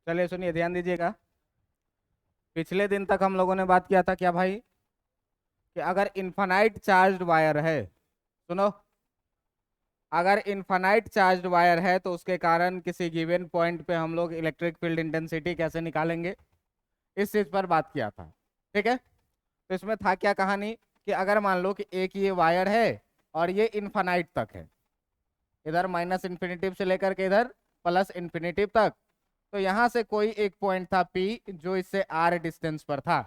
चलिए सुनिए, ध्यान दीजिएगा। पिछले दिन तक हम लोगों ने बात किया था क्या भाई, कि अगर इन्फानाइट चार्ज्ड वायर है, सुनो, अगर इन्फानाइट चार्ज्ड वायर है तो उसके कारण किसी गिवन पॉइंट पे हम लोग इलेक्ट्रिक फील्ड इंटेंसिटी कैसे निकालेंगे, इस चीज पर बात किया था। ठीक है। तो इसमें था क्या कहानी, कि अगर मान लो कि एक ये वायर है और ये इन्फानाइट तक है, इधर माइनस इन्फिनिटिव से लेकर के इधर प्लस इन्फिनिटिव तक, तो यहां से कोई एक पॉइंट था पी जो इससे आर डिस्टेंस पर था।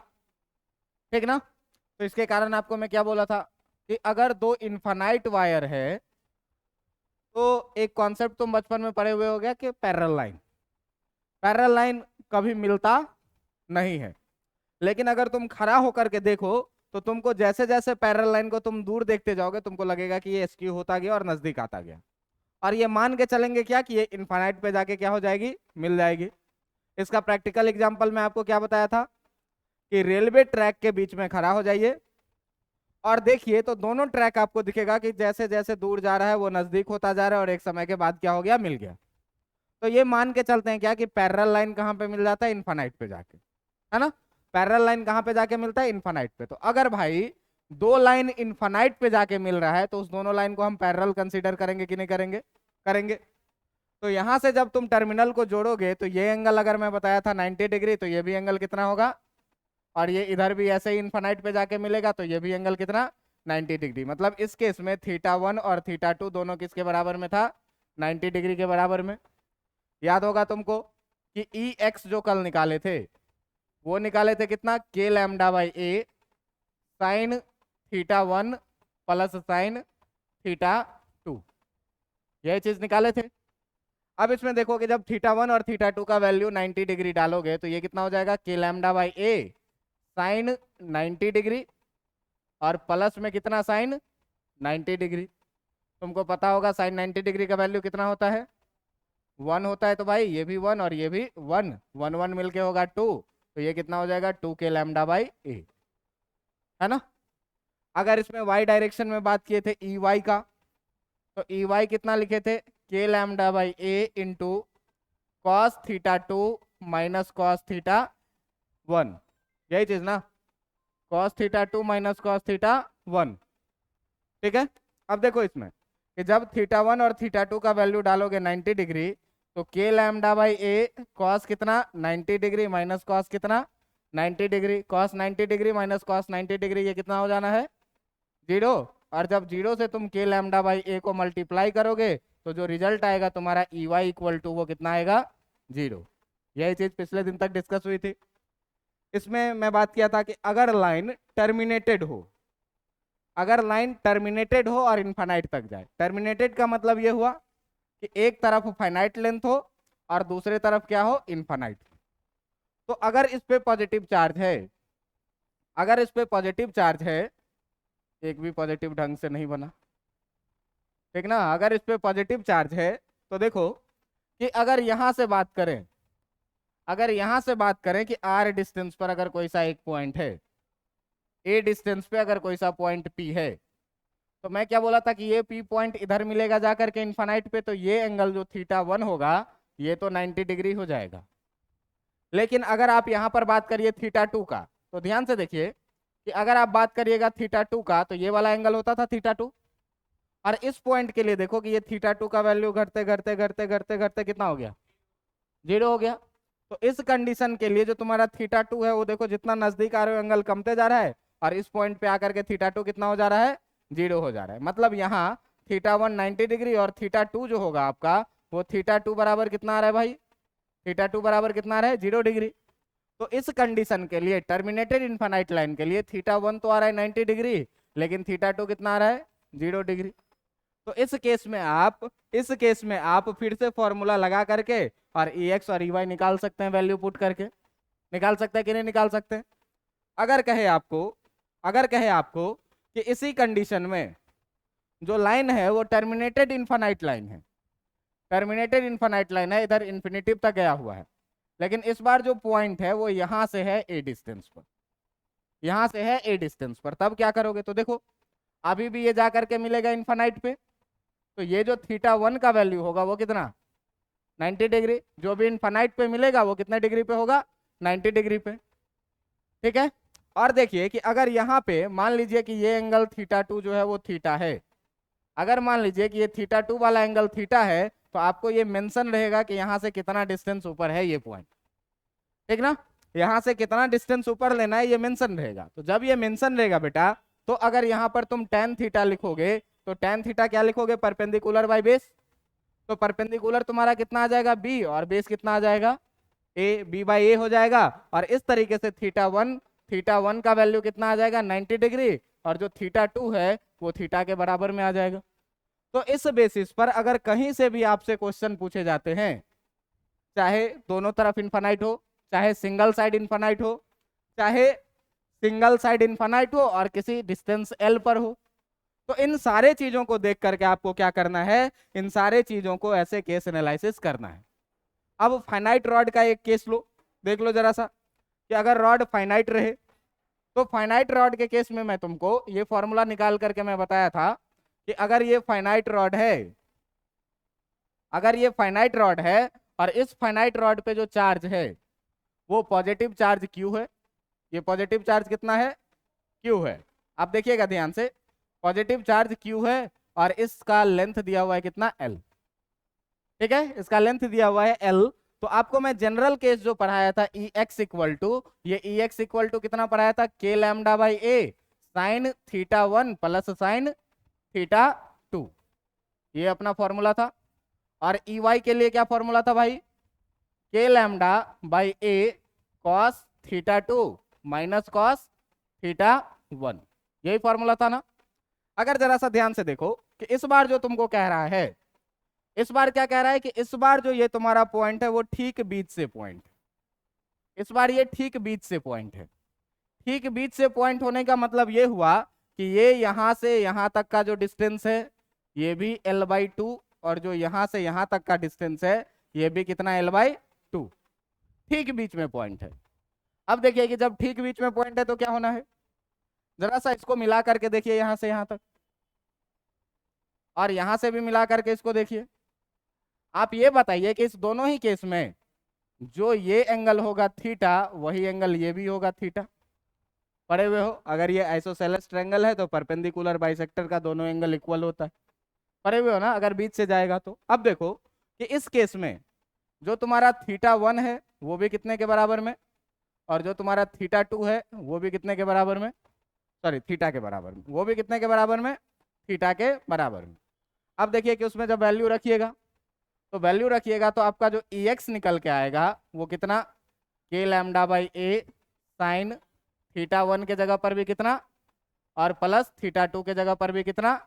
ठीक ना। तो इसके कारण आपको मैं क्या बोला था, कि अगर दो इन्फानाइट वायर है तो एक कॉन्सेप्ट तुम बचपन में पढ़े हुए हो गया कि पैरेलल लाइन। पैरेलल लाइन कभी मिलता नहीं है, लेकिन अगर तुम खड़ा होकर के देखो तो तुमको जैसे जैसे पैरेलल लाइन को तुम दूर देखते जाओगे तुमको लगेगा कि ये स्क्यू होता गया और नजदीक आता गया, और ये मान के चलेंगे क्या कि ये इन्फानाइट पे जाके क्या हो जाएगी, मिल जाएगी। इसका प्रैक्टिकल एग्जांपल मैं आपको क्या बताया था, कि रेलवे ट्रैक के बीच में खड़ा हो जाइए और देखिए तो दोनों ट्रैक आपको दिखेगा कि जैसे जैसे दूर जा रहा है वो नजदीक होता जा रहा है और एक समय के बाद क्या हो गया, मिल गया। तो ये मान के चलते हैं क्या कि पैरेलल लाइन कहाँ पे मिल जाता है, इन्फानाइट पे जाके, है ना। पैरेलल लाइन कहाँ पे जाके मिलता है, इन्फानाइट पे। तो अगर भाई दो लाइन इन्फानाइट पे जाके मिल रहा है तो उस दोनों लाइन को हम पैरेलल कंसीडर करेंगे कि नहीं करेंगे, करेंगे। तो यहां से जब तुम टर्मिनल को जोड़ोगे तो ये एंगल अगर मैं बताया था 90 डिग्री, तो ये भी एंगल कितना होगा, और ये इधर भी ऐसे ही इन्फानाइट पे जाके मिलेगा तो ये भी एंगल कितना, 90 डिग्री। मतलब इस केस में थीटा 1 और थीटा 2 दोनों किसके बराबर में था, 90 डिग्री के बराबर में। याद होगा तुमको कि ई एक्स जो कल निकाले थे वो निकाले थे कितना, के lambda by a sine theta 1 plus sine theta 2, यही चीज निकाले थे। अब इसमें देखो कि जब थीटा 1 और थीटा 2 का वैल्यू 90 डिग्री डालोगे तो ये कितना हो जाएगा, k lambda by a sine 90 degree और प्लस में कितना, साइन 90 डिग्री। तुमको पता होगा साइन 90 डिग्री का वैल्यू कितना होता है, 1 होता है। तो भाई ये भी 1 और ये भी 1, 1 1 मिलके होगा 2, तो ये कितना हो जाएगा, 2 के लैम्डा बाई ए, है ना। अगर इसमें वाई डायरेक्शन में बात किए थे ई वाई का, तो ई वाई कितना लिखे थे, के lambda by A into cos theta 2 minus cos theta 1, यही चीज ना, cos theta 2 minus cos theta 1। ठीक है। अब देखो इसमें कि जब थीटा 1 और थीटा 2 का वैल्यू डालोगे 90 डिग्री, तो के लैम्डा बाई ए कॉस कितना, 90 डिग्री माइनस कॉस कितना, 90 degree, cos 90 degree minus cos 90 degree, ये कितना हो जाना है, 0। और जब 0 से तुम के लैम्डा बाई ए को मल्टीप्लाई करोगे तो जो रिजल्ट आएगा तुम्हारा ई वाई इक्वल टू वो कितना आएगा, 0। यही चीज पिछले दिन तक डिस्कस हुई थी। इसमें मैं बात किया था कि अगर लाइन टर्मिनेटेड हो, अगर लाइन टर्मिनेटेड हो और इनफाइनाइट तक जाए, टर्मिनेटेड का मतलब ये हुआ कि एक तरफ फाइनाइट लेंथ हो और दूसरे तरफ क्या हो, इनफाइनाइट। तो अगर इस पे पॉजिटिव चार्ज है, अगर इस पे पॉजिटिव चार्ज है, एक भी पॉजिटिव ढंग से नहीं बना, ठीक ना। अगर इस पे पॉजिटिव चार्ज है तो देखो कि अगर यहां से बात करें, अगर यहां से बात करें कि आर डिस्टेंस पर अगर कोई सा एक पॉइंट है, ए डिस्टेंस पे अगर कोई सा पॉइंट पी है, तो मैं क्या बोला था कि ये पी पॉइंट इधर मिलेगा जाकर के इन्फानाइट पे, तो ये एंगल जो थीटा 1 होगा ये तो 90 डिग्री हो जाएगा। लेकिन अगर आप यहां पर बात करिए थीटा 2 का, तो ध्यान से देखिए कि अगर आप बात करिएगा थीटा 2 का तो ये वाला एंगल होता था थीटा 2, और इस पॉइंट के लिए देखो कि ये थीटा 2 का वैल्यू घटते घटते घटते घटते घटते कितना हो गया, 0 हो गया। तो इस कंडीशन के लिए जो तुम्हारा थीटा 2 है वो देखो जितना नजदीक आ रहे हो एंगल कमते जा रहा है, और इस पॉइंट पे आकर के थीटा 2 कितना हो जा रहा है, 0 हो जा रहा है। मतलब यहाँ थीटा 1 90 डिग्री और थीटा 2 जो होगा आपका वो थीटा 2 बराबर कितना आ रहा है भाई, थीटा 2 बराबर कितना आ रहा है, 0 डिग्री। तो इस कंडीशन के लिए टर्मिनेटेड इनफाइनाइट लाइन के लिए थीटा 1 तो आ रहा है 90 डिग्री, लेकिन थीटा 2 कितना आ रहा है, 0 डिग्री। तो इस केस में आप फिर से फॉर्मूला लगा करके और ई एक्स और ई वाई निकाल सकते हैं, वैल्यू पुट करके। निकाल सकते हैं कि नहीं निकाल सकते। अगर कहे आपको, अगर कहे आपको कि इसी कंडीशन में जो लाइन है वो टर्मिनेटेड इनफाइनाइट लाइन है, टर्मिनेटेड इनफाइनाइट लाइन है, इधर इन्फिनिटिव तक गया हुआ है, लेकिन इस बार जो पॉइंट है वो यहां से है ए डिस्टेंस पर, यहां से है ए डिस्टेंस पर, तब क्या करोगे, तो देखो अभी भी ये जा करके मिलेगा इन्फाइनाइट पे, तो ये जो थीटा 1 का वैल्यू होगा वो कितना, 90 डिग्री। जो भी इनफाइनाइट पे मिलेगा वो कितने डिग्री पे होगा, 90 डिग्री पे। ठीक है। और देखिए कि अगर यहाँ पे मान लीजिए कि ये एंगल θ2 जो है वो थीटा है, अगर मान लीजिए कि ये θ2 वाला एंगल थीटा है, तो आपको ये मेंशन रहेगा कि यहाँ से कितना डिस्टेंस ऊपर है ये पॉइंट, ठीक ना। यहाँ से कितना डिस्टेंस ऊपर लेना है ये मेंशन रहेगा। तो जब ये मेंशन रहेगा बेटा, तो अगर यहाँ पर तुम tan थीटा लिखोगे तो tan थीटा क्या लिखोगे, परपेंडिकुलर बाय बेस। तो परपेंडिकुलर तुम्हारा कितना आ जाएगा, b, और बेस कितना आ जाएगा, a, b बाई ए हो जाएगा। और इस तरीके से θ1 का वैल्यू कितना आ जाएगा, 90 डिग्री, और जो θ2 है वो थीटा के बराबर में आ जाएगा। तो इस बेसिस पर अगर कहीं से भी आपसे क्वेश्चन पूछे जाते हैं, चाहे दोनों तरफ इनफाइनाइट हो, चाहे सिंगल साइड इनफाइनाइट हो, चाहे सिंगल साइड इनफाइनाइट हो और किसी डिस्टेंस एल पर हो, तो इन सारे चीजों को देख करके आपको क्या करना है, इन सारे चीजों को ऐसे केस एनालिसिस करना है। अब फाइनाइट रॉड का एक केस लो, देख लो जरा सा कि अगर रॉड फाइनाइट रहे, तो फाइनाइट रॉड के केस में मैं तुमको ये फॉर्मूला निकाल करके मैं बताया था कि अगर ये फाइनाइट रॉड है, अगर ये फाइनाइट रॉड है और इस फाइनाइट रॉड पे जो चार्ज है वो पॉजिटिव चार्ज क्यू है, ये पॉजिटिव चार्ज कितना है, क्यू है। आप देखिएगा ध्यान से, पॉजिटिव चार्ज क्यू है और इसका लेंथ दिया हुआ है कितना, एल। ठीक है, इसका लेंथ दिया हुआ है एल। तो आपको मैं जनरल केस जो पढ़ाया था ई एक्स इक्वल टू, ये ई एक्स इक्वल टू कितना पढ़ाया था, k lambda by a sine θ1 plus sine θ2, ये अपना फॉर्मूला था। और ई वाई के लिए क्या फॉर्मूला था भाई, k lambda by a cos θ2 minus cos θ1, यही फॉर्मूला था ना। अगर जरा सा ध्यान से देखो कि इस बार जो तुमको कह रहा है, इस बार क्या कह रहा है कि इस बार जो ये तुम्हारा पॉइंट है वो ठीक बीच से पॉइंट, इस बार ये ठीक बीच से पॉइंट है। ठीक बीच से पॉइंट होने का मतलब ये हुआ कि ये यहां से यहां तक का जो डिस्टेंस है ये भी l/2, और जो यहां से यहां तक का डिस्टेंस है ये भी कितना, l/2। ठीक बीच में पॉइंट है। अब देखिए कि जब ठीक बीच में पॉइंट है तो क्या होना है, जरा सा इसको मिला करके देखिए यहां से यहां तक, और यहां से भी मिला करके इसको देखिए। आप ये बताइए कि इस दोनों ही केस में जो ये एंगल होगा थीटा, वही एंगल ये भी होगा थीटा, पढ़े हुए हो। अगर ये आइसोसेलेस ट्रायंगल है तो परपेंडिकुलर बाइसेक्टर का दोनों एंगल इक्वल होता है, पढ़े हुए हो ना, अगर बीच से जाएगा तो। अब देखो कि इस केस में जो तुम्हारा θ1 है वो भी कितने के बराबर में, और जो तुम्हारा θ2 है वो भी कितने के बराबर में, सॉरी थीटा के बराबर में, वो भी कितने के बराबर में, थीटा के बराबर में। अब देखिए कि उसमें जब वैल्यू रखिएगा, तो वैल्यू रखिएगा तो आपका जो ई एक्स निकल के आएगा वो कितना, के लैम्डा बाई ए साइन θ1 के जगह पर भी कितना, और प्लस θ2 के जगह पर भी कितना,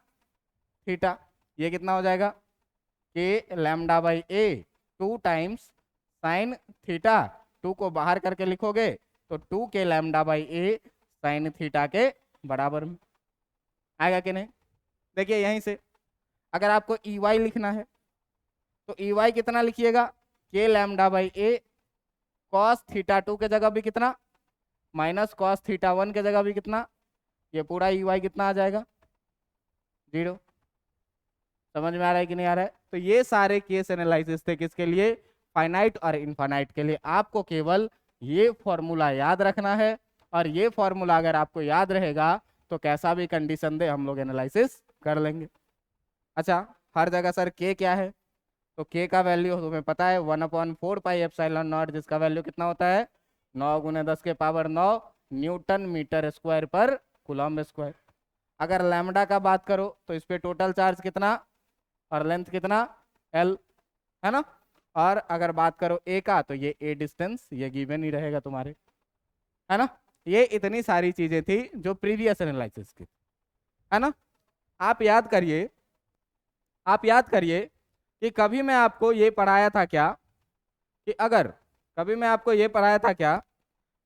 थीटा। ये कितना हो जाएगा, k lambda by a 2 times sine θ2 को बाहर करके लिखोगे तो 2 k lambda by a sine theta के बराबर में आएगा कि नहीं। देखिए यहीं से अगर आपको ई वाई लिखना है तो ई वाई कितना लिखिएगा, के लैम्डा बाई ए कॉस θ2 के जगह भी कितना, माइनस कॉस θ1 के जगह भी कितना, ये पूरा ई वाई कितना आ जाएगा, 0। समझ में आ रहा है कि नहीं आ रहा है। तो ये सारे केस एनालिसिस थे किसके लिए, फाइनाइट और इनफाइनाइट के लिए। आपको केवल ये फॉर्मूला याद रखना है, और ये फॉर्मूला अगर आपको याद रहेगा तो कैसा भी कंडीशन दे हम लोग एनालिसिस कर लेंगे। अच्छा, हर जगह सर के क्या है, तो के का वैल्यू तुम्हें पता है 1/4 पाई एप्सिलॉन नॉट, जिसका वैल्यू कितना होता है 9 × 10 के पावर 9 न्यूटन मीटर स्क्वायर पर कूलम्ब स्क्वायर। अगर लैम्डा का बात करो तो इस पे टोटल चार्ज कितना और लेंथ कितना, एल, है ना। और अगर बात करो ए का तो ये ए डिस्टेंस, ये गिवन ही रहेगा तुम्हारे, है ना। ये इतनी सारी चीजें थी जो प्रीवियस एनालिसिस की, है ना। आप याद करिए, आप याद करिए कि कभी मैं आपको ये पढ़ाया था क्या, कि अगर कभी मैं आपको ये पढ़ाया था क्या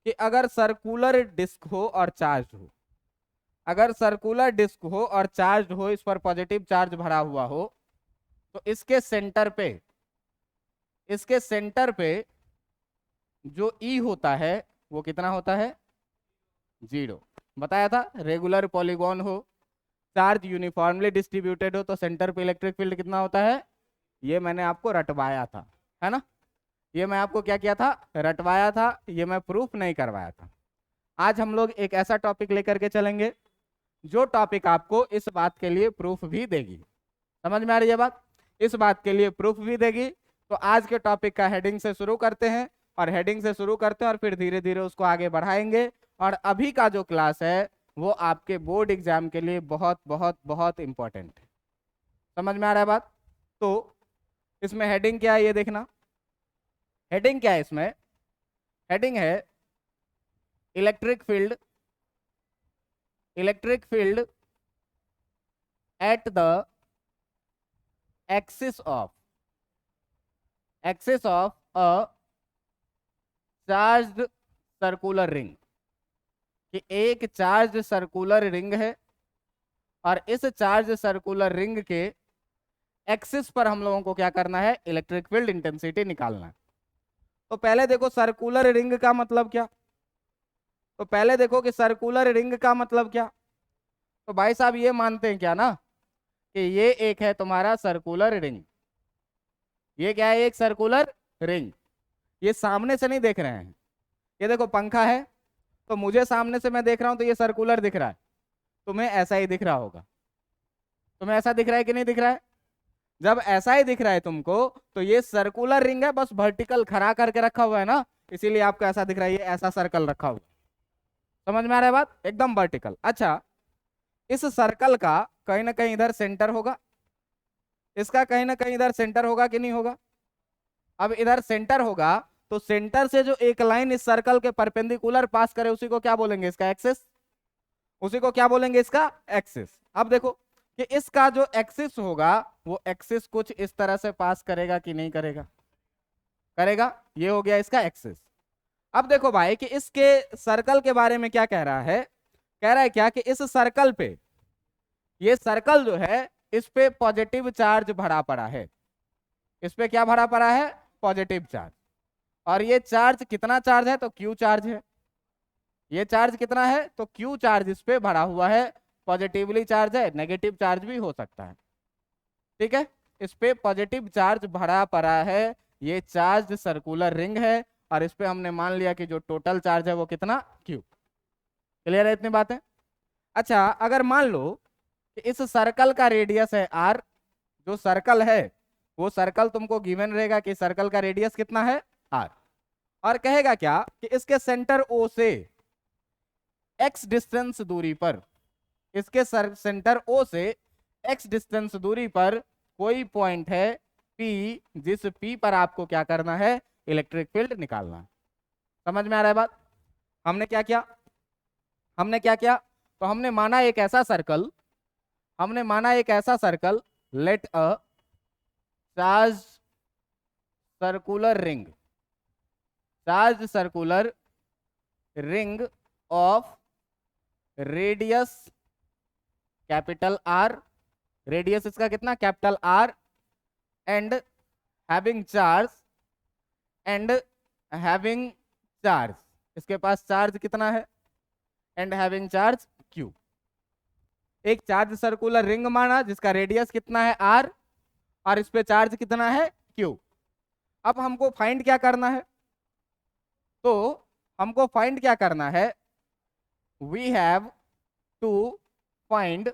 कि अगर सर्कुलर डिस्क हो और चार्ज हो, अगर सर्कुलर डिस्क हो और चार्ज हो, इस पर पॉजिटिव चार्ज भरा हुआ हो, तो इसके सेंटर पे, इसके सेंटर पे जो ई होता है वो कितना होता है, 0। बताया था, रेगुलर पॉलीगॉन हो, चार्ज यूनिफॉर्मली डिस्ट्रीब्यूटेड हो, तो सेंटर पे इलेक्ट्रिक फील्ड कितना होता है, ये मैंने आपको रटवाया था, है ना। ये मैं आपको क्या किया था, रटवाया था, ये मैं प्रूफ नहीं करवाया था। आज हम लोग एक ऐसा टॉपिक लेकर के चलेंगे जो टॉपिक आपको इस बात के लिए प्रूफ भी देगी। समझ में आ रही है बात, इस बात के लिए प्रूफ भी देगी। तो आज के टॉपिक का हेडिंग से शुरू करते हैं, और हेडिंग से शुरू करते हैं और फिर धीरे धीरे उसको आगे बढ़ाएंगे। और अभी का जो क्लास है वो आपके बोर्ड एग्जाम के लिए बहुत बहुत बहुत इंपॉर्टेंट है। समझ में आ रहा है बात। तो इसमें हेडिंग क्या है ये देखना। हेडिंग क्या है इसमें, हेडिंग है electric field, electric field at the axis of a charged circular ring. कि एक चार्ज सर्कुलर रिंग है और इस चार्ज सर्कुलर रिंग के एक्सिस पर हम लोगों को क्या करना है, इलेक्ट्रिक फील्ड इंटेंसिटी निकालना है। तो पहले देखो सर्कुलर रिंग का मतलब क्या, तो पहले देखो कि सर्कुलर रिंग का मतलब क्या। तो भाई साहब ये मानते हैं क्या ना कि ये एक है तुम्हारा सर्कुलर रिंग, ये क्या है, एक सर्कुलर रिंग। ये सामने से नहीं देख रहे हैं, ये देखो पंखा है, तो मुझे सामने से मैं देख रहा हूं तो ये सर्कुलर दिख रहा है, तुम्हें ऐसा ही दिख रहा होगा। तुम्हें ऐसा दिख रहा है कि नहीं दिख रहा है। जब ऐसा ही दिख रहा है तुमको तो ये सर्कुलर रिंग है, बस वर्टिकल खड़ा करके रखा हुआ है ना, इसीलिए आपको ऐसा दिख रहा है, ये ऐसा सर्कल रखा हुआ। समझ में आ रहा है बात, एकदम वर्टिकल। अच्छा, इस सर्कल का कहीं ना कहीं इधर सेंटर होगा, इसका कहीं ना कहीं इधर सेंटर होगा कि नहीं होगा। अब इधर सेंटर होगा तो सेंटर से जो एक लाइन इस सर्कल के परपेंडिकुलर पास करे उसी को क्या बोलेंगे, इसका एक्सिस। उसी को क्या बोलेंगे, इसका एक्सिस। अब देखो कि इसका जो एक्सिस होगा वो एक्सिस कुछ इस तरह से पास करेगा कि नहीं करेगा, करेगा। ये हो गया इसका एक्सिस। अब देखो भाई कि इसके सर्कल के बारे में क्या कह रहा है, कह रहा है क्या कि इस सर्कल पे, ये सर्कल जो है इस पे पॉजिटिव चार्ज भरा पड़ा है, इस पे क्या भरा पड़ा है, पॉजिटिव चार्ज। और ये चार्ज कितना चार्ज है, तो क्यू चार्ज है। ये चार्ज कितना है, तो क्यू चार्ज इस पे भरा हुआ है। पॉजिटिवली चार्ज है, नेगेटिव चार्ज भी हो सकता है, ठीक है। इस पे पॉजिटिव चार्ज भरा पड़ा है, ये चार्ज सर्कुलर रिंग है, और इस पे हमने मान लिया कि जो टोटल चार्ज है वो कितना, क्यू। क्लियर है इतनी बातें। अच्छा, अगर मान लो कि इस सर्कल का रेडियस है आर, जो सर्कल है वो सर्कल तुमको गिवन रहेगा कि सर्कल का रेडियस कितना है, आर। और कहेगा क्या कि इसके सेंटर ओ से एक्स डिस्टेंस दूरी पर, इसके सेंटर ओ से एक्स डिस्टेंस दूरी पर कोई पॉइंट है पी, जिस पी पर आपको क्या करना है, इलेक्ट्रिक फील्ड निकालना है। समझ में आ रहा है बात। हमने क्या किया, हमने क्या किया, तो हमने माना एक ऐसा सर्कल, हमने माना एक ऐसा circle, let a charge circular ring, charge circular ring of radius capital R, radius इसका कितना, capital R, and having charge, and having charge, इसके पास चार्ज कितना है, एंड हैविंग चार्ज क्यू। एक चार्ज सर्कुलर रिंग माना जिसका रेडियस कितना है आर, और इस पे चार्ज कितना है क्यू। अब हमको फाइंड क्या करना है, तो हमको फाइंड क्या करना है, we have to find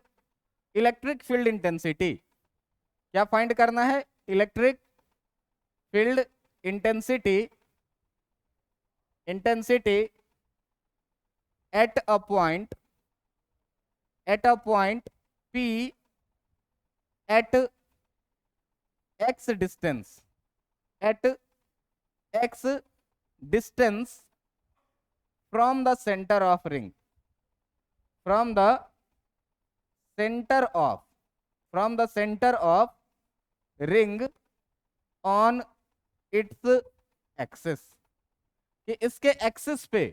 electric field intensity. क्या फाइंड करना है, electric field intensity, intensity at a point, at a point P at x distance, at x distance from the center of ring, from the center of, from the center of ring on its axis। कि इसके axis पे,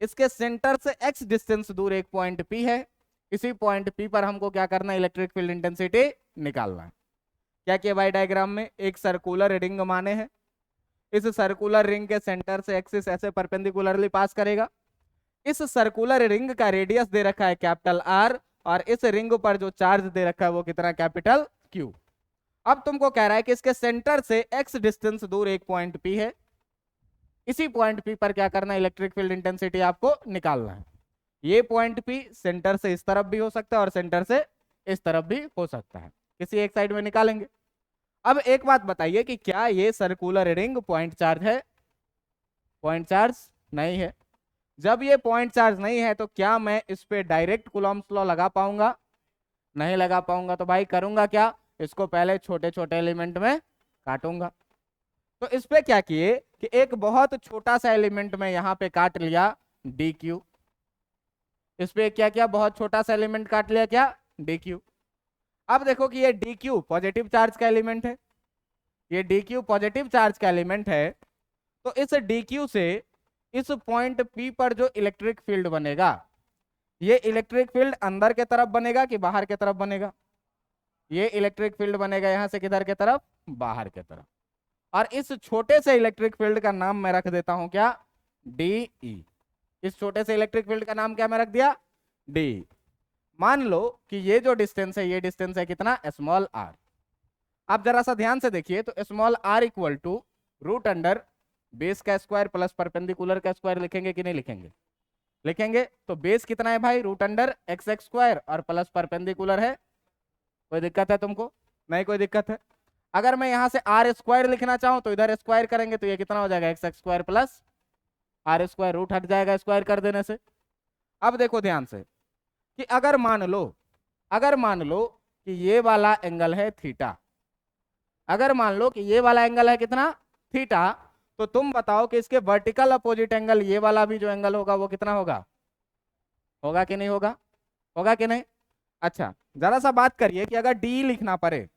इसके centre से x distance दूर एक point P है, इसी point P पर हमको क्या करना है, इलेक्ट्रिक फील्ड इंटेंसिटी निकालना है। क्या किया भाई, डायग्राम में एक सर्कुलर रिंग माने हैं, इस सर्कुलर रिंग के सेंटर से एक्सिस ऐसे परपेंडिकुलरली पास करेगा। इस सर्कुलर रिंग का रेडियस दे रखा है कैपिटल आर, और इस रिंग पर जो चार्ज दे रखा है वो कितना, कैपिटल क्यू। अब तुमको कह रहा है कि इसके सेंटर से x डिस्टेंस दूर एक पॉइंट P है, इसी पॉइंट P पर क्या करना है, इलेक्ट्रिक फील्ड इंटेंसिटी आपको निकालना है। ये पॉइंट P सेंटर से इस तरफ भी हो सकता है और सेंटर से इस तरफ भी हो सकता है, किसी एक साइड में निकालेंगे। अब एक बात बताइए कि क्या ये सर्कुलर रिंग पॉइंट चार्ज है? पॉइंट चार्ज नहीं है। जब ये पॉइंट चार्ज नहीं है तो क्या मैं इस पे डायरेक्ट कूलॉम्स लॉ लगा पाऊंगा? नहीं लगा पाऊंगा। तो भाई करूंगा क्या, इसको पहले छोटे छोटे एलिमेंट में काटूंगा। तो इस पे क्या किए कि एक बहुत छोटा सा एलिमेंट में यहाँ पे काट लिया dq। इस पे क्या किया, बहुत छोटा सा एलिमेंट काट लिया, क्या, dq। अब देखो कि ये dq पॉजिटिव चार्ज का एलिमेंट है, ये dq पॉजिटिव चार्ज का एलिमेंट है। तो इस dq से इस पॉइंट P पर जो इलेक्ट्रिक फील्ड बनेगा, ये इलेक्ट्रिक फील्ड अंदर के तरफ बनेगा कि बाहर के तरफ बनेगा? ये इलेक्ट्रिक फील्ड बनेगा यहां से किधर के तरफ, बाहर के तरफ। और इस छोटे से इलेक्ट्रिक फील्ड का नाम मैं रख देता हूं क्या, डी। इस छोटे से इलेक्ट्रिक फील्ड का नाम क्या मैं रख दिया, डी। मान लो कि ये जो डिस्टेंस है, ये डिस्टेंस है कितना, स्मॉल आर। आप जरा सा ध्यान से देखिए तो small r equal to root under base का स्क्वायर प्लस परपेंडिकुलर का स्क्वायर लिखेंगे कि नहीं लिखेंगे? लिखेंगे। तो बेस कितना है भाई, root under x x square और प्लस परपेंडिकुलर है। कोई दिक्कत है तुमको? नहीं कोई दिक्कत है। अगर मैं यहां से आर स्क्वायर लिखना चाहूं तो इधर स्क्वायर करेंगे तो ये कितना हो जाएगा, x x square plus r square, root हट जाएगा स्क्वायर कर देने से। अब देखो ध्यान से कि अगर मान लो कि ये वाला एंगल है थीटा, अगर मान लो कि ये वाला एंगल है कितना, थीटा, तो तुम बताओ कि इसके वर्टिकल अपोजिट एंगल ये वाला भी जो एंगल होगा वो कितना होगा, होगा कि नहीं होगा, होगा कि नहीं? अच्छा जरा सा बात करिए कि अगर डी लिखना पड़े,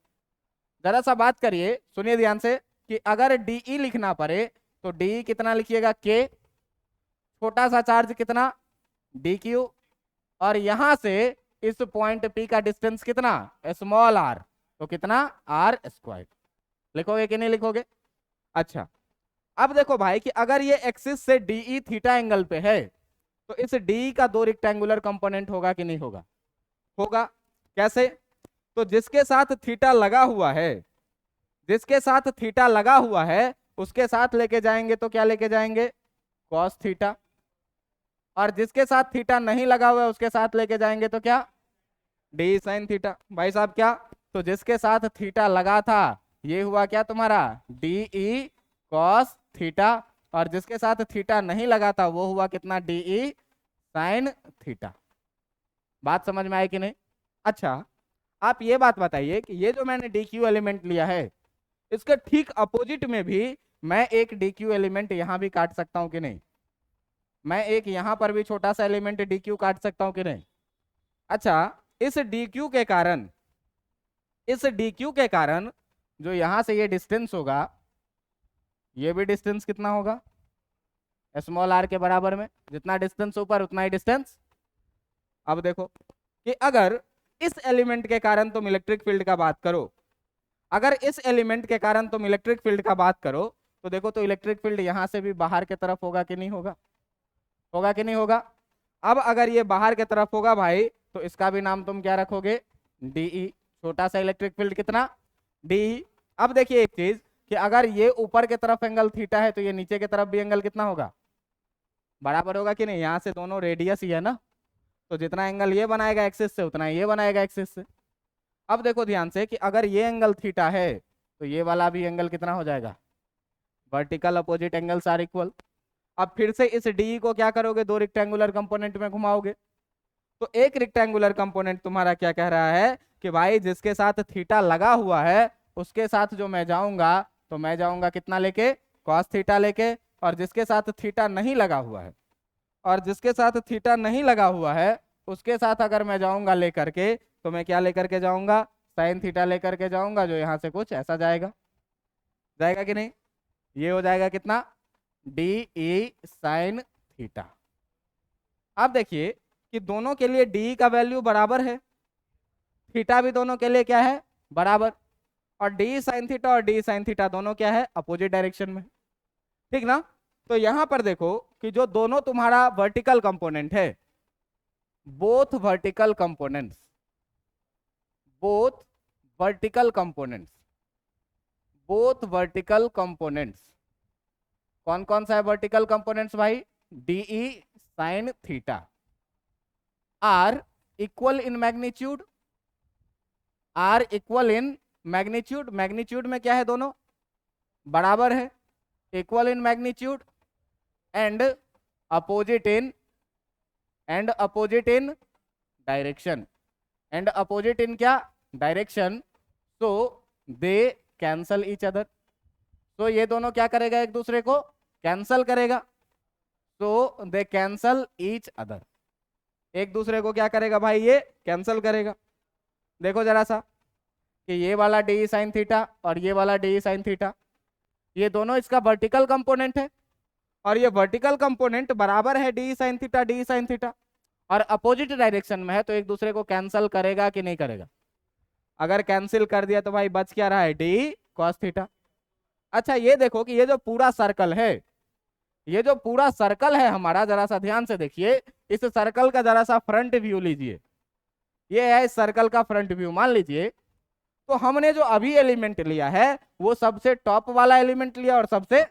जरा सा बात करिए, सुनिए ध्यान से कि अगर डी लिखना पड़े तो डी कितना लिखिएगा, के, छोटा सा चार्ज कितना, डी क्यू, और यहां से इस पॉइंट पी का डिस्टेंस कितना, स्मॉल आर, तो कितना, आर स्क्वायर। लिखोगे कि नहीं लिखोगे? अच्छा अब देखो भाई कि अगर ये एक्सिस से डी थीटा एंगल पे है तो इस डी का दो रेक्टेंगुलर कंपोनेंट होगा कि नहीं होगा? होगा। कैसे? तो जिसके साथ थीटा लगा हुआ है, जिसके साथ थीटा लगा हुआ है उसके साथ लेके जाएंगे तो क्या लेके जाएंगे, कॉस थीटा, और जिसके साथ थीटा नहीं लगा हुआ है उसके साथ लेके जाएंगे तो क्या, डी साइन थीटा। भाई साहब क्या, तो जिसके साथ थीटा लगा था ये हुआ क्या तुम्हारा, डी ई कॉस थीटा, और जिसके साथ थीटा नहीं लगा था वो हुआ कितना, डी ई साइन थीटा। बात समझ में आई कि नहीं? अच्छा आप ये बात बताइए कि ये जो मैंने डी क्यू एलिमेंट लिया है इसके ठीक अपोजिट में भी मैं एक डी क्यू एलिमेंट यहां भी काट सकता हूं कि नहीं? मैं एक यहां पर भी छोटा सा एलिमेंट डी क्यू काट सकता हूं कि नहीं? अच्छा इस डी क्यू के कारण, इस डी क्यू के कारण जो यहां से ये डिस्टेंस होगा, ये भी डिस्टेंस कितना होगा, स्मॉल आर के बराबर में, जितना डिस्टेंस ऊपर उतना ही डिस्टेंस। अब देखो कि अगर इस एलिमेंट के कारण तुम इलेक्ट्रिक फील्ड का बात करो, अगर इस एलिमेंट के कारण तुम इलेक्ट्रिक फील्ड का बात करो तो देखो तो इलेक्ट्रिक फील्ड यहां से भी बाहर की तरफ होगा कि नहीं होगा, होगा कि नहीं होगा? अब अगर ये बाहर की तरफ होगा भाई तो इसका भी नाम तुम क्या रखोगे, डीई, छोटा सा इलेक्ट्रिक फील्ड कितना, डीई। अब देखिए एक चीज कि अगर ये ऊपर की तरफ एंगल थीटा है तो ये नीचे की तरफ भी एंगल कितना होगा, बराबर होगा कि नहीं? यहाँ से दोनों रेडियस ही है ना, तो जितना एंगल ये बनाएगा एक्सिस से उतना ये बनाएगा एक्सिस से। अब देखो ध्यान से कि अगर ये एंगल थीटा है तो ये वाला भी एंगल कितना हो जाएगा, vertical opposite angles are equal. अब फिर से इस डी को क्या करोगे, दो रेक्टेंगुलर कंपोनेंट में घुमाओगे। तो एक रेक्टेंगुलर कंपोनेंट तुम्हारा क्या कह रहा है कि भाई जिसके साथ थीटा लगा हुआ है उसके साथ जो मैं जाऊंगा तो मैं जाऊंगा कितना लेके, कॉस थीटा लेके, और जिसके साथ थीटा नहीं लगा हुआ है, और जिसके साथ थीटा नहीं लगा हुआ है उसके साथ अगर मैं जाऊंगा लेकर के तो मैं क्या लेकर के जाऊंगा, साइन थीटा लेकर के जाऊंगा, जो यहाँ से कुछ ऐसा जाएगा, जाएगा कि नहीं? ये हो जाएगा कितना, डी ई साइन थीटा। अब देखिए कि दोनों के लिए डी का वैल्यू बराबर है, थीटा भी दोनों के लिए क्या है, बराबर, और डी साइन थीटा और डी साइन थीटा दोनों क्या है, अपोजिट डायरेक्शन में, ठीक ना? तो यहां पर देखो कि जो दोनों तुम्हारा वर्टिकल कंपोनेंट है, both vertical components, both vertical components, both vertical components, कौन कौन सा है वर्टिकल कंपोनेंट्स भाई, DE sine theta, are equal in magnitude, are equal in magnitude, magnitude में क्या है, दोनों बराबर है, equal in magnitude, and opposite in, and opposite in direction, and opposite in क्या, direction, so they cancel each other, तो ये दोनों क्या करेगा, एक दूसरे को कैंसल करेगा, सो दे कैंसल ईच अदर, एक दूसरे को क्या करेगा भाई, ये कैंसल करेगा। देखो जरा सा कि ये वाला डी साइन थीटा और ये वाला डी साइन थीटा, ये दोनों इसका वर्टिकल कंपोनेंट है, और ये वर्टिकल कंपोनेंट बराबर है डी साइन थीटा, और अपोजिट डायरेक्शन में है, तो एक दूसरे को कैंसल करेगा कि नहीं करेगा, अगर कैंसिल कर दिया तो भाई बच क्या रहा है, डी कॉस थीटा। अच्छा ये देखो कि ये जो पूरा सर्कल है, ये जो पूरा सर्कल है हमारा, जरा सा ध्यान से देखिए, इस सर्कल का जरा सा फ्रंट व्यू लीजिए, ये है इस सर्कल का फ्रंट व्यू, मान लीजिए तो हमने जो अभी एलिमेंट लिया है वो सबसे टॉप वाला एलिमेंट लिया और सबसे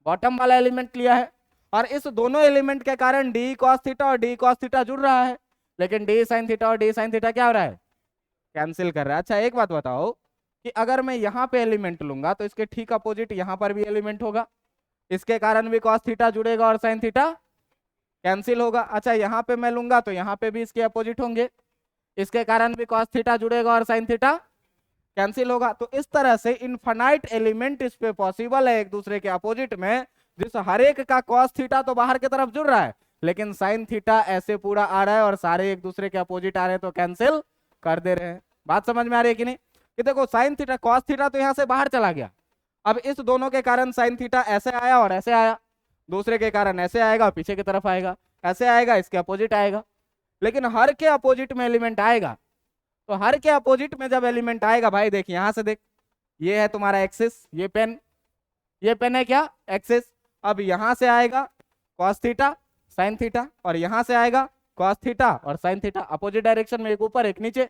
बॉटम वाला एलिमेंट लिया है, और इस दोनों एलिमेंट के कारण डी कॉस थीटा और डी कॉस थीटा जुड़ रहा है, लेकिन डी साइन थीटा और डी साइन थीटा क्या हो रहा है, कैंसिल कर रहा है। अच्छा एक बात बताओ कि अगर मैं यहाँ पे एलिमेंट लूंगा तो इसके ठीक अपोजिट यहाँ पर भी एलिमेंट होगा, इसके कारण भी कॉस थीटा जुड़ेगा और साइन थीटा कैंसिल होगा। अच्छा यहाँ पे मैं लूंगा तो यहाँ पे भी इसके अपोजिट होंगे, इसके कारण भी कॉस थीटा जुड़ेगा और साइन थीटा कैंसिल होगा। तो इस तरह से इनफाइनाइट एलिमेंट इस पे पॉसिबल है एक दूसरे के अपोजिट में, जिस हर एक का कॉस थीटा तो बाहर की तरफ जुड़ रहा है, लेकिन साइन थीटा ऐसे पूरा आ रहा है और सारे एक दूसरे के अपोजिट आ रहे हैं, तो कैंसिल कर दे रहे हैं। बात समझ में आ रही है कि नहीं, कि देखो साइन थीटा कॉस थीटा तो यहाँ से बाहर चला गया, अब इस दोनों के कारण साइन थीटा ऐसे आया और ऐसे आया, दूसरे के कारण ऐसे आएगा पीछे की तरफ आएगा, ऐसे आएगा इसके अपोजिट आएगा, लेकिन हर के अपोजिट में एलिमेंट आएगा, तो हर के अपोजिट में जब एलिमेंट आएगा भाई देख यहां से देख, ये है तुम्हारा एक्सिस, ये पेन है क्या एक्सिस, अब यहां से आएगा कॉस थीटा साइन थीटा, और यहां से आएगा कॉस थीटा और साइन थीटा, अपोजिट डायरेक्शन में, एक ऊपर एक नीचे,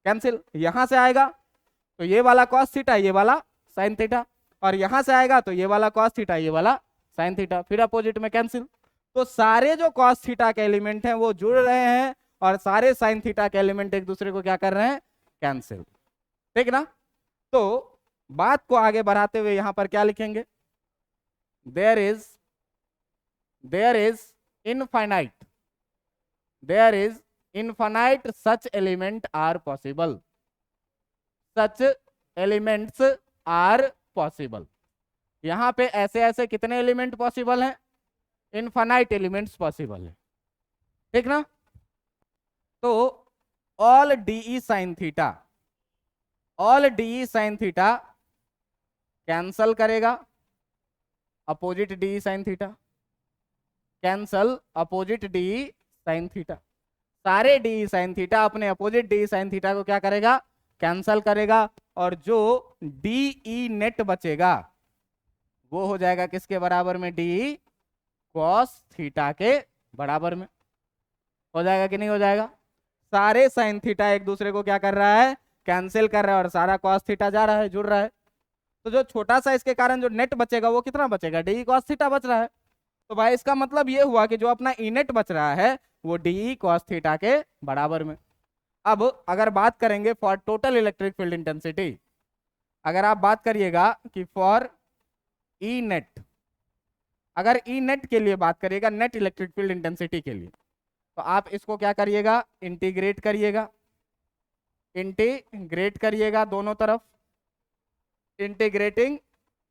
कैंसिल। यहां से आएगा तो ये वाला कॉस थीटा ये वाला साइन थीटा, और यहां से आएगा तो ये वाला कॉस थीटा ये वाला साइन थीटा, फिर अपोजिट में कैंसिल। तो सारे जो कॉस थीटा के एलिमेंट हैं वो जुड़ रहे हैं, और सारे साइन थीटा के एलिमेंट एक दूसरे को क्या कर रहे हैं, कैंसिल, ठीक ना। तो बात को आगे बढ़ाते हुए यहां पर क्या लिखेंगे, there is infinite such element are possible, such elements are possible. यहां पे ऐसे ऐसे कितने एलिमेंट पॉसिबल हैं, इनफाइनाइट एलिमेंट्स पॉसिबल है, ठीक ना। तो all DE sine theta cancel करेगा opposite DE sine theta, cancel opposite DE sine theta, सारे डीई साइन थीटा अपने अपोजिट डीई साइन थीटा को क्या करेगा, कैंसल करेगा, और जो डीई नेट बचेगा वो हो जाएगा किसके बराबर में, डी कॉस थीटा के बराबर में, हो जाएगा कि नहीं हो जाएगा। सारे साइन थीटा एक दूसरे को क्या कर रहा है, कैंसिल कर रहा है, और सारा कॉस थीटा जा रहा है, जुड़ रहा है, तो जो छोटा सा इसके कारण जो नेट बचेगा वो कितना बचेगा, डी कॉस थीटा बच रहा है। तो भाई इसका मतलब ये हुआ कि जो अपना ई नेट बच रहा है वो डी कॉस थीटा के बराबर में। अब अगर बात करेंगे for total electric field intensity, अगर आप बात करिएगा कि फॉर ई नेट, अगर ई नेट के लिए बात करिएगा, नेट इलेक्ट्रिक फील्ड इंटेंसिटी के लिए, तो आप इसको क्या करिएगा, इंटीग्रेट करिएगा दोनों तरफ, इंटीग्रेटिंग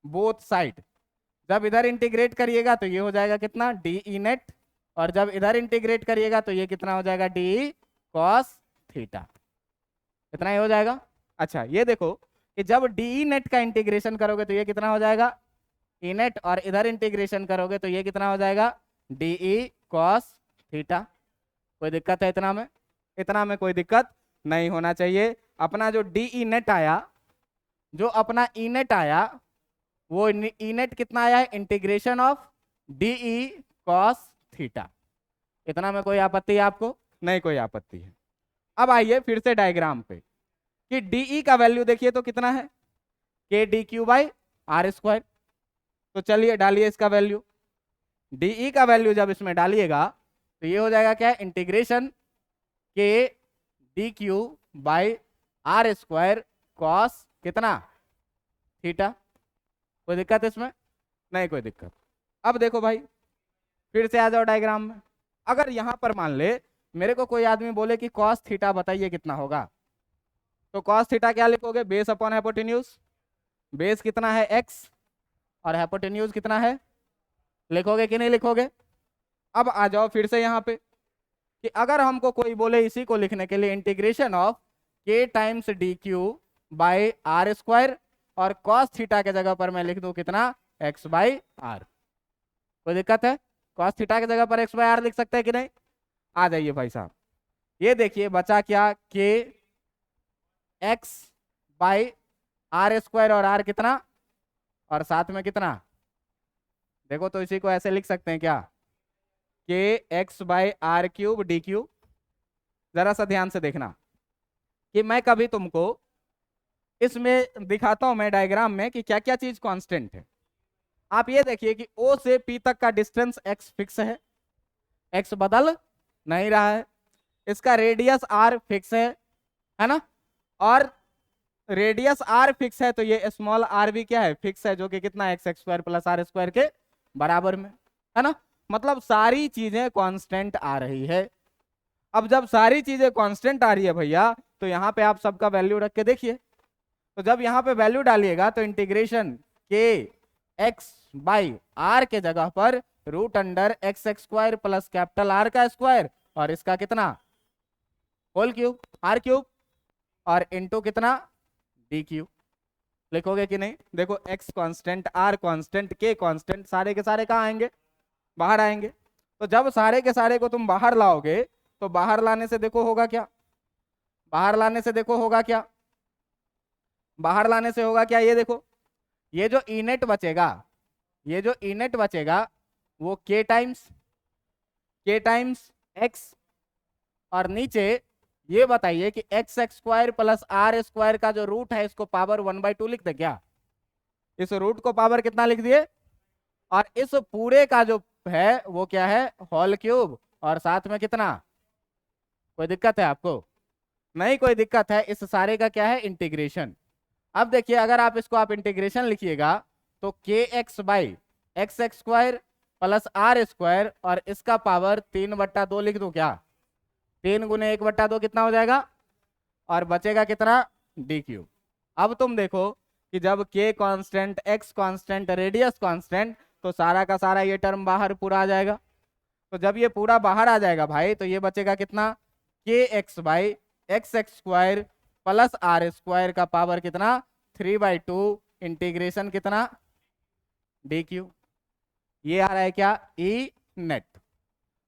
बोथ साइड। जब इधर इंटीग्रेट करिएगा तो ये हो जाएगा कितना, डी ई नेट, और जब इधर इंटीग्रेट करिएगा तो ये कितना हो जाएगा, डी कॉस थीटा, इतना ही हो जाएगा। अच्छा ये देखो कि जब डी नेट का इंटीग्रेशन करोगे तो ये कितना हो जाएगा, ई नेट, और इधर इंटीग्रेशन करोगे तो ये कितना हो जाएगा, डी ई कॉस थीटा। कोई दिक्कत है इतना में कोई दिक्कत नहीं होना चाहिए। अपना जो डी ई नेट आया, जो अपना ई नेट आया वो ई नेट कितना आया है, integration of D E cos theta, इतना में कोई आपत्ति है आपको, नहीं कोई आपत्ति है। अब आइए फिर से डायग्राम पे कि डी ई का वैल्यू देखिए तो कितना है, k d q by r square. तो चलिए डालिए इसका वैल्यू, डीई का वैल्यू जब इसमें डालिएगा तो ये हो जाएगा क्या, integration k d q by r square cos कितना थीटा। कोई दिक्कत इसमें? नहीं कोई दिक्कत। अब देखो भाई फिर से आ जाओ डायग्राम में। अगर यहां पर मान ले मेरे को कोई आदमी बोले कि कॉस थीटा बताइए कितना होगा, तो कॉस थीटा क्या लिखोगे, बेस अपॉन हाइपोटेन्यूज। बेस कितना है x और हाइपोटेन्यूज कितना है, लिखोगे कि नहीं लिखोगे? अब आ जाओ फिर से यहाँ पे कि अगर हमको कोई बोले इसी को लिखने के लिए integration of k times d q by r square और कॉस थीटा के जगह पर मैं लिख दूं कितना, x बाई आर। कोई दिक्कत है? कॉस थीटा की जगह पर x बाई आर लिख सकते हैं कि नहीं? आ जाइए भाई साहब, ये देखिए बचा क्या, के x बाई आर स्क्वायर और r कितना, और साथ में कितना, देखो तो इसी को ऐसे लिख सकते हैं क्या, k x by r cube d cube. जरा सा ध्यान से देखना कि मैं कभी तुमको इसमें दिखाता हूं मैं डायग्राम में कि क्या क्या चीज कांस्टेंट है। आप ये देखिए कि O से P तक का डिस्टेंस x फिक्स है, x बदल नहीं रहा है, इसका रेडियस r फिक्स है ना, और रेडियस r फिक्स है तो ये स्मॉल r भी क्या है, फिक्स है, जो कि कितना x square plus r square के बराबर में है ना। मतलब सारी चीजें कांस्टेंट आ रही है। अब जब सारी चीजें कांस्टेंट आ रही है भैया, तो यहाँ पे आप सबका वैल्यू रख के देखिए। तो जब यहाँ पे वैल्यू डालिएगा तो इंटीग्रेशन के एक्स बाई आर के जगह पर root under x square plus capital R का स्क्वायर और इसका कितना, होल क्यूब आर क्यूब, और इनटू कितना डी क्यूब लिखोगे कि नहीं? देखो x constant, r constant, k constant, सारे के सारे कहाँ आएंगे, बाहर आएंगे। तो जब सारे के सारे को तुम बाहर लाओगे तो बाहर लाने से देखो होगा क्या, बाहर लाने से देखो होगा क्या, बाहर लाने से होगा क्या, ये देखो ये जो ई नेट बचेगा, ये जो ई नेट बचेगा वो k टाइम्स x, और नीचे ये बताइए कि x square plus r square का जो रूट है इसको पावर 1/2 लिख दे क्या, इस रूट को पावर कितना लिख दिए, और इस पूरे का जो है वो क्या है, होल क्यूब, और साथ में कितना, कोई दिक्कत है आपको? नहीं कोई दिक्कत है। इस सारे का क्या है, इंटीग्रेशन। अब देखिए अगर आप इसको आप इंटीग्रेशन लिखिएगा तो k x by x square plus r square और इसका पावर 3/2 लिख दूं क्या, 3 गुने 1/2 कितना हो जाएगा, और बचेगा कितना, डी क्यूब। अब तुम देखो कि जब k constant, x constant, radius constant, तो सारा का सारा ये टर्म बाहर पूरा आ जाएगा। तो जब ये पूरा बाहर आ जाएगा भाई तो ये बचेगा कितना, k x by x square plus r square का पावर कितना, 3/2 इंटीग्रेशन कितना, डी क्यू। ये आ रहा है क्या, ई नेट।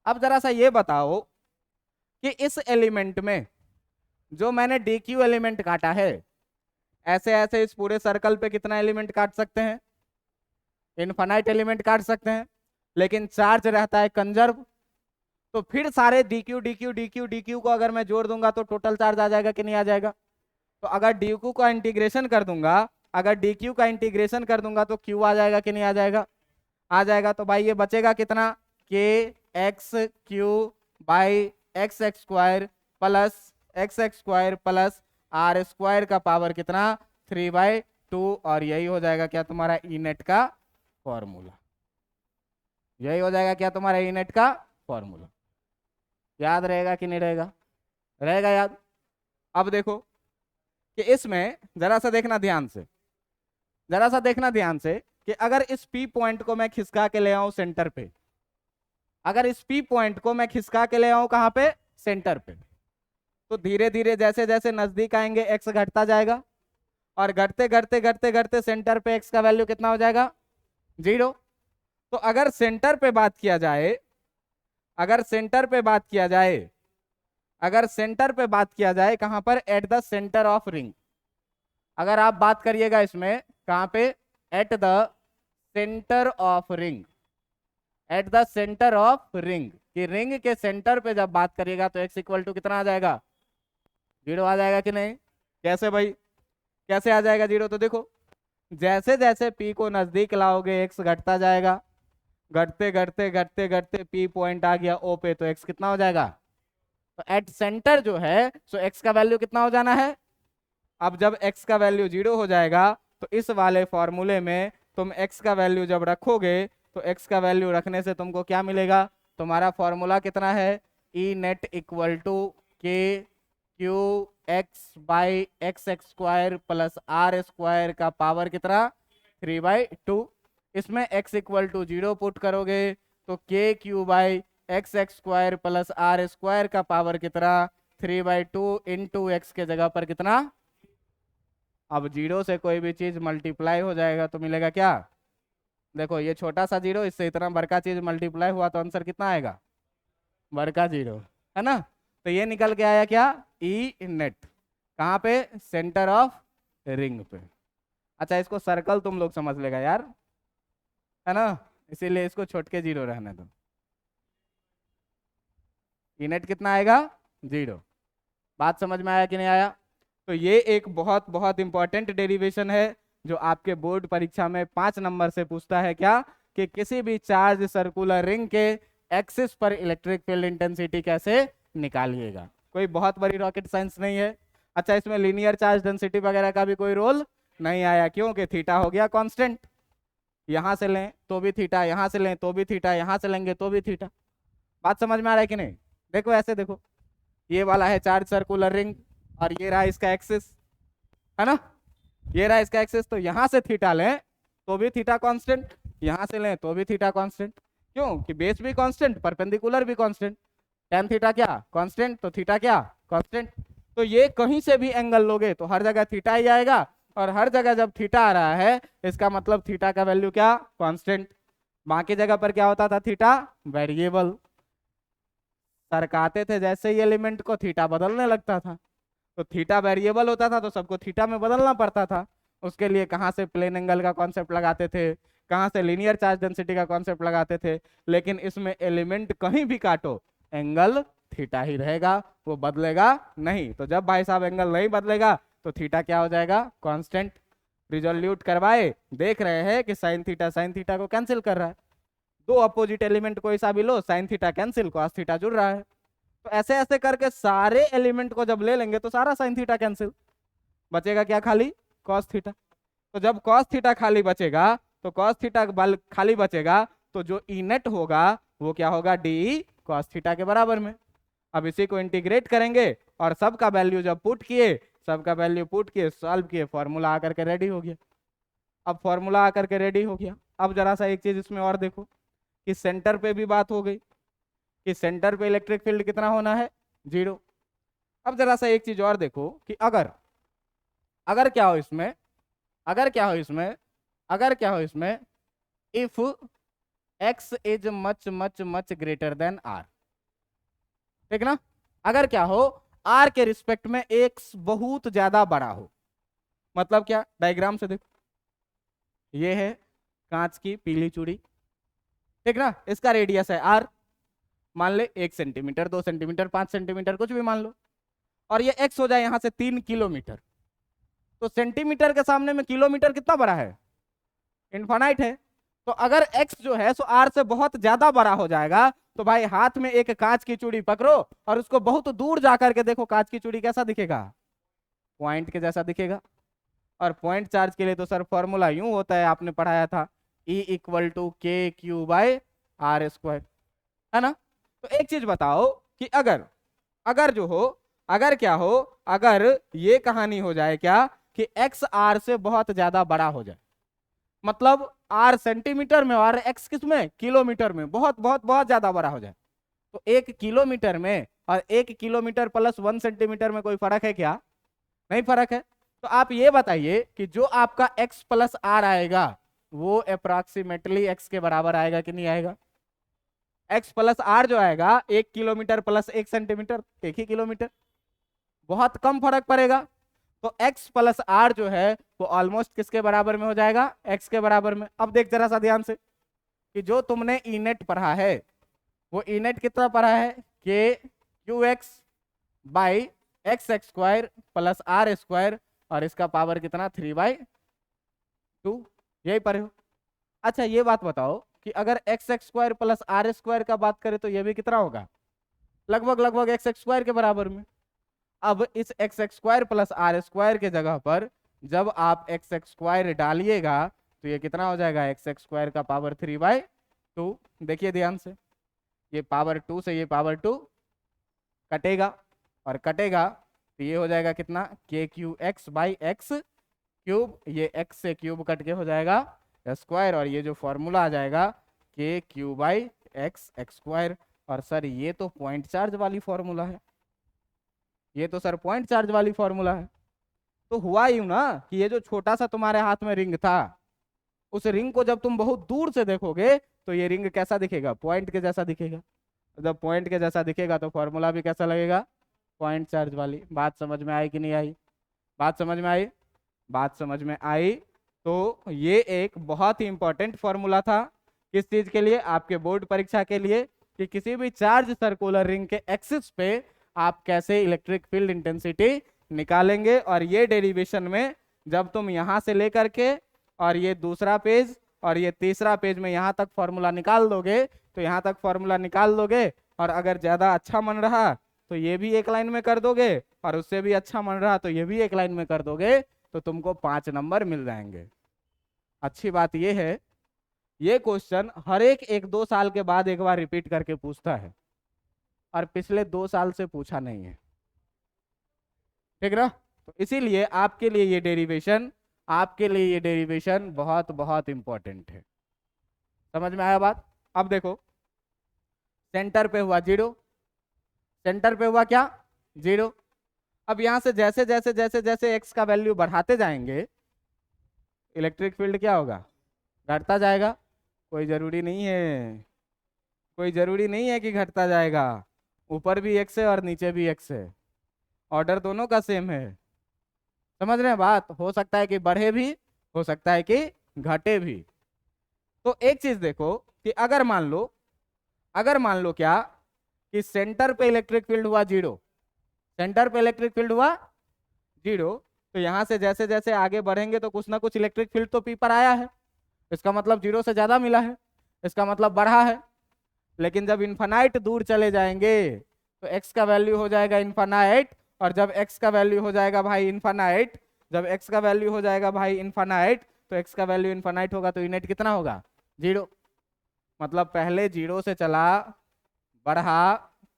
अब जरा सा ये बताओ कि इस एलिमेंट में जो मैंने डी क्यू एलिमेंट काटा है, ऐसे ऐसे इस पूरे सर्कल पे कितना एलिमेंट काट सकते हैं, इनफाइनाइट एलिमेंट काट सकते हैं, लेकिन चार्ज रहता है कंजर्व। तो फिर सारे D Q D Q D Q D Q को अगर मैं जोड़ दूंगा तो टोटल चार्ज आ जाएगा कि नहीं आ जाएगा? तो अगर डी क्यू का इंटीग्रेशन कर दूंगा, अगर डी क्यू का इंटीग्रेशन कर दूंगा तो क्यू आ जाएगा कि नहीं आ जाएगा? आ जाएगा। तो भाई ये बचेगा कितना, k x q by x square plus r square का पावर कितना, 3/2, और यही हो जाएगा क्या तुम्हारा ई नेट का फॉर्मूला। यही हो जाएगा क्या तुम्हारा ई नेट का फॉर्मूला। याद रहेगा कि नहीं रहेगा? रहेगा याद। अब देखो कि इसमें जरा सा देखना ध्यान से, जरा सा देखना ध्यान से कि अगर इस P पॉइंट को मैं खिसका के ले आऊं सेंटर पे, अगर इस P पॉइंट को मैं खिसका के ले आऊं कहां पे, सेंटर पे, तो धीरे धीरे जैसे जैसे नजदीक आएंगे x घटता जाएगा, और घटते घटते घटते घटते सेंटर पे x का वैल्यू कितना हो जाएगा, 0। तो अगर सेंटर पे बात किया जाए, अगर सेंटर पे बात किया जाए, अगर सेंटर पे बात किया जाए कहां पर, at the centre of ring, अगर आप बात करिएगा इसमें कहां पे, at the centre of ring, at the centre of ring, कि रिंग के सेंटर पे जब बात करिएगा तो x इक्वल टू कितना आ जाएगा, 0 आ जाएगा कि नहीं? कैसे भाई, कैसे आ जाएगा 0? तो देखो जैसे जैसे पी को नजदीक लाओगे एक्स घटता जाएगा, घटते घटते घटते घटते पी पॉइंट आ गया ओ पे, तो एक्स कितना हो जाएगा? तो एट सेंटर जो है सो एक्स का वैल्यू कितना हो जाना है? अब जब x का वैल्यू 0 हो जाएगा तो इस वाले फॉर्मूले में तुम x का वैल्यू जब रखोगे तो x का वैल्यू रखने से तुमको क्या मिलेगा? तुम्हारा फॉर्मूला कितना है? E net equal to k q x by x x square plus r square का पावर कितना? 3/2। इसमें x इक्वल टू 0 पुट करोगे तो k q by x x square plus r square का पावर कितना? 3/2 इंटू एक्स के जगह पर कितना? अब जीरो से कोई भी चीज मल्टीप्लाई हो जाएगा तो मिलेगा क्या? देखो ये छोटा सा जीरो, इससे इतना बड़का चीज मल्टीप्लाई हुआ तो आंसर कितना आएगा? बड़का जीरो, है ना? तो ये निकल के आया क्या? E net. कहाँ पे? सेंटर ऑफ रिंग पे। अच्छा इसको सर्कल तुम लोग समझ लेगा यार, है ना? इसीलिए इसको छोट के जीरो रहने दो। ई नेट कितना आएगा? 0। बात समझ में आया कि नहीं आया? तो ये एक बहुत बहुत इंपॉर्टेंट डेरिवेशन है जो आपके बोर्ड परीक्षा में 5 नंबर से पूछता है। क्या? कि किसी भी चार्ज सर्कुलर रिंग के एक्सिस पर इलेक्ट्रिक फील्ड इंटेंसिटी कैसे निकालिएगा। कोई बहुत बड़ी रॉकेट साइंस नहीं है। अच्छा इसमें लीनियर चार्ज डेंसिटी वगैरह का भी कोई रोल नहीं आया, क्योंकि थीटा हो गया कांस्टेंट। यहां से लें तो भी थीटा, यहां से लें तो भी थीटा, यहां से लेंगे तो भी थीटा। बात समझ में आ रहा है कि नहीं? देखो ऐसे देखो, ये वाला है चार्ज सर्कुलर रिंग और ये रहा इसका एक्सिस, है ना? ये रहा इसका एक्सिस। तो यहां से थीटा लें तो भी थीटा कांस्टेंट, यहां से लें तो भी थीटा कांस्टेंट। क्यों? कि बेस भी कांस्टेंट, परपेंडिकुलर भी कांस्टेंट। tan थीटा क्या? कांस्टेंट। तो थीटा क्या? कांस्टेंट। तो ये कहीं से भी एंगल लोगे तो हर जगह थीटा ही आएगा, और हर जगह जब थीटा आ रहा है इसका मतलब थीटा का वैल्यू क्या? कांस्टेंट। बाकी जगह पर क्या होता था? Theta variable. सरकाते थे जैसे ही एलिमेंट को थीटा बदलने लगता था, तो थीटा वेरिएबल होता था तो सबको थीटा में बदलना पड़ता था। उसके लिए कहाँ से प्लेन एंगल का कॉन्सेप्ट लगाते थे, कहाँ से लीनियर चार्ज डेंसिटी का कॉन्सेप्ट लगाते थे। लेकिन इसमें एलिमेंट कहीं भी काटो एंगल थीटा ही रहेगा, वो बदलेगा नहीं। तो जब भाई साहब एंगल नहीं बदलेगा तो थीटा क्या हो जाएगा? कांस्टेंट। रिजोल्यूट करवाए, देख रहे हैं कि साइन थीटा को कैंसिल कर रहा है। दो अपोजिट एलिमेंट कोई सा भी लो, sine theta cancel, cos theta जुड़ रहा है। तो ऐसे ऐसे करके सारे एलिमेंट को जब ले लेंगे तो सारा साइन थीटा कैंसिल, बचेगा क्या? खाली कॉस थीटा। तो जब कॉस थीटा खाली बचेगा तो कॉस थीटा बल खाली बचेगा तो जो ई नेट होगा वो क्या होगा? डी कॉस थीटा के बराबर में। अब इसी को इंटीग्रेट करेंगे और सबका वैल्यू जब पुट किए, सबका वैल्यू पुट किए, सॉल्व किए, फॉर्मूला आकर के रेडी हो गया। अब फॉर्मूला आकर के रेडी हो गया। अब जरा सा एक चीज इसमें और देखो कि सेंटर पे भी बात हो गई कि सेंटर पे इलेक्ट्रिक फील्ड कितना होना है? 0। अब जरा सा एक चीज और देखो कि अगर अगर क्या हो इसमें, अगर क्या हो इसमें, अगर क्या हो इसमें, if x is much much much greater than r। ठीक ना? अगर क्या हो, r के रिस्पेक्ट में x बहुत ज्यादा बड़ा हो। मतलब क्या? डायग्राम से देखो, ये है कांच की पीली चूड़ी, ठीक ना? इसका रेडियस है r, मान ले 1 सेंटीमीटर, 2 सेंटीमीटर, 5 सेंटीमीटर, कुछ भी मान लो। और ये x हो जाए यहां से 3 किलोमीटर। तो सेंटीमीटर के सामने में किलोमीटर कितना बड़ा है? इनफाइनाइट है। तो अगर x जो है सो r से बहुत ज्यादा बड़ा हो जाएगा तो भाई हाथ में एक कांच की चूड़ी पकड़ो और उसको बहुत दूर जाकर के देखो, कांच की चूड़ी कैसा दिखेगा? पॉइंट के जैसा दिखेगा। और पॉइंट चार्ज के लिए तो सर फॉर्मूला यूं होता है, आपने पढ़ाया था, E equal to k q by r square, है ना? तो एक चीज बताओ कि अगर अगर जो हो, अगर क्या हो, अगर ये कहानी हो जाए क्या कि x r से बहुत ज्यादा बड़ा हो जाए, मतलब r सेंटीमीटर में और x किस में? किलोमीटर में, बहुत बहुत बहुत ज्यादा बड़ा हो जाए, तो 1 किलोमीटर में और 1 किलोमीटर प्लस 1 सेंटीमीटर में कोई फर्क है क्या? नहीं फर्क है। तो आप ये बताइए कि जो आपका x प्लस r आएगा वो अप्रोक्सीमेटली x के बराबर आएगा कि नहीं आएगा? x प्लस r जो आएगा 1 किलोमीटर प्लस 1 सेंटीमीटर, 1 ही किलोमीटर, बहुत कम फर्क पड़ेगा। तो x प्लस r जो है वो ऑलमोस्ट किसके बराबर में हो जाएगा? x के बराबर में। अब देख जरा सा ध्यान से कि जो तुमने ई नेट पढ़ा है वो ई नेट कितना पढ़ा है? K q x by x x square plus r square, और इसका पावर कितना? 3/2। 2, यही पढ़े हो। अच्छा ये बात बताओ कि अगर x x square plus r square का बात करें तो ये भी कितना होगा, लगभग लगभग एक्स एक्स स्क्वायर के बराबर में। अब इस x x square plus r square के जगह पर जब आप एक्स एक्स स्क्वायर डालिएगा तो ये कितना हो जाएगा, एक्स एक्स स्क्वायर का पावर 3/2। देखिए ध्यान से, ये पावर 2 से ये पावर 2 कटेगा, और कटेगा तो ये हो जाएगा कितना, के q x by x cube, ये एक्स से क्यूब कट के हो जाएगा स्क्वायर, और ये जो फॉर्मूला आ जाएगा के q by x x square. और सर ये तो पॉइंट चार्ज वाली फॉर्मूला है, ये तो सर पॉइंट चार्ज वाली फॉर्मूला है। तो हुआ यूं ना कि ये जो छोटा सा तुम्हारे हाथ में रिंग था, उस रिंग को जब तुम बहुत दूर से देखोगे तो ये रिंग कैसा दिखेगा, पॉइंट के जैसा दिखेगा। जब पॉइंट के जैसा दिखेगा तो फॉर्मूला भी कैसा लगेगा, पॉइंट चार्ज वाली। बात समझ में आई कि नहीं आई, बात समझ में आई, बात समझ में आई। तो ये एक बहुत ही इंपॉर्टेंट फॉर्मूला था, किस चीज के लिए, आपके बोर्ड परीक्षा के लिए, कि किसी भी चार्ज सर्कुलर रिंग के एक्सिस पे आप कैसे इलेक्ट्रिक फील्ड इंटेंसिटी निकालेंगे। और ये डेरिवेशन में जब तुम यहां से लेकर के और ये दूसरा पेज और ये तीसरा पेज में यहां तक फॉर्मूला निकाल दोगे, तो यहां तक फॉर्मूला निकाल दोगे, और अगर ज्यादा अच्छा मन रहा तो ये भी एक लाइन में कर दोगे, और उससे भी अच्छा मन रहा तो ये भी एक लाइन में कर दोगे, तो तुमको 5 नंबर मिल जाएंगे। अच्छी बात ये है, ये क्वेश्चन हर एक 1-2 साल के बाद एक बार रिपीट करके पूछता है, और पिछले 2 साल से पूछा नहीं है, ठीक ना। तो इसीलिए आपके लिए ये डेरिवेशन, आपके लिए ये डेरिवेशन बहुत बहुत इंपॉर्टेंट है। समझ में आया बात। अब देखो, सेंटर पे हुआ 0, सेंटर पे हुआ क्या, 0। अब यहां से जैसे जैसे जैसे जैसे एक्स का वैल्यू बढ़ाते जाएंगे, इलेक्ट्रिक फील्ड क्या होगा, घटता जाएगा। कोई जरूरी नहीं है, कोई जरूरी नहीं है कि घटता जाएगा, ऊपर भी एक्स है और नीचे भी एक्स है, ऑर्डर दोनों का सेम है। समझ रहे हैं बात, हो सकता है कि बढ़े भी, हो सकता है कि घटे भी। तो एक चीज देखो कि अगर मान लो, अगर मान लो क्या कि सेंटर पे इलेक्ट्रिक फील्ड हुआ 0, सेंटर पे इलेक्ट्रिक फील्ड हुआ 0, तो यहां से जैसे जैसे आगे बढ़ेंगे तो कुछ ना कुछ इलेक्ट्रिक फील्ड तो पी पर आया है, इसका मतलब 0 से ज्यादा मिला है, इसका मतलब बढ़ा है। लेकिन जब इन्फानाइट दूर चले जाएंगे तो x का वैल्यू हो जाएगा इन्फानाइट, और जब x का वैल्यू हो जाएगा भाई इन्फानाइट, जब x का वैल्यू हो जाएगा भाई इन्फानाइट, तो x का वैल्यू इन्फानाइट होगा तो इनेट कितना होगा, 0। मतलब पहले 0 से चला, बढ़ा,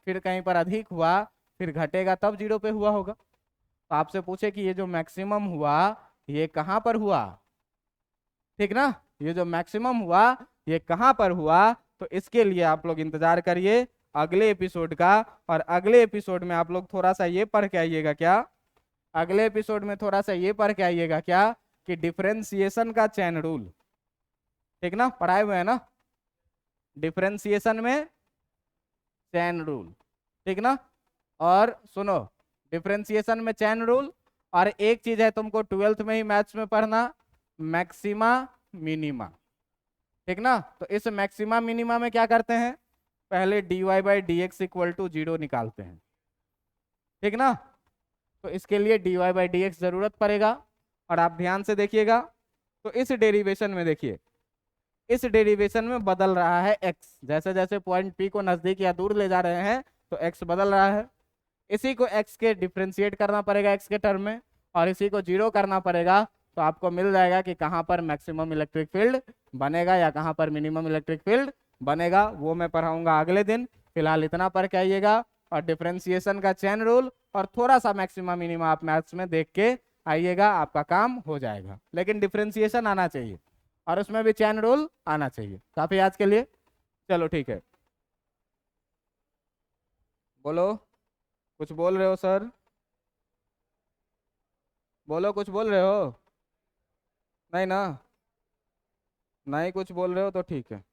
फिर कहीं पर अधिक हुआ, फिर घटेगा तब 0 पे हुआ होगा। तो आपसे पूछे कि ये जो मैक्सिमम हुआ ये कहाँ पर हुआ, ठीक ना, ये जो मैक्सिमम हुआ ये कहाँ पर हुआ। तो इसके लिए आप लोग इंतजार करिए अगले एपिसोड का, और अगले एपिसोड में आप लोग थोड़ा सा ये पढ़ के आइएगा क्या, अगले एपिसोड में थोड़ा सा ये पढ़ के आइएगा क्या, कि डिफरेंशिएशन का चैन रूल, ठीक ना, पढ़ाए हुए हैं ना, डिफरेंशिएशन में चैन रूल, ठीक ना। और सुनो, डिफरेंशिएशन में चैन रूल, और एक चीज है तुमको 12th में ही मैथ्स में पढ़ना, मैक्सिमा मिनिमा, ठीक ना। तो इस मैक्सिमा मिनिमा में क्या करते हैं, पहले dy/dx इक्वल टू 0 निकालते हैं, ठीक ना। तो इसके लिए dy/dx जरूरत पड़ेगा, और आप ध्यान से देखिएगा। तो इस डेरिवेशन में देखिए, इस डेरिवेशन में बदल रहा है x, जैसे जैसे पॉइंट P को नजदीक या दूर ले जा रहे हैं तो x बदल रहा है। इसी को x के डिफ्रेंशिएट करना पड़ेगा x के टर्म में, और इसी को 0 करना पड़ेगा, तो आपको मिल जाएगा कि कहाँ पर मैक्सिमम इलेक्ट्रिक फील्ड बनेगा या कहाँ पर मिनिमम इलेक्ट्रिक फील्ड बनेगा। वो मैं पढ़ाऊंगा अगले दिन, फिलहाल इतना पढ़ के आइएगा। और डिफरेंशिएशन का चेन रूल और थोड़ा सा मैक्सिमा मिनिमा आप मैथ्स में देख के आइएगा, आपका काम हो जाएगा। लेकिन डिफरेंशिएशन आना चाहिए और उसमें भी चेन रूल आना चाहिए। काफी आज के लिए, चलो ठीक है। बोलो, कुछ बोल रहे हो सर, बोलो, कुछ बोल रहे हो, नहीं ना, नहीं कुछ बोल रहे हो तो ठीक है।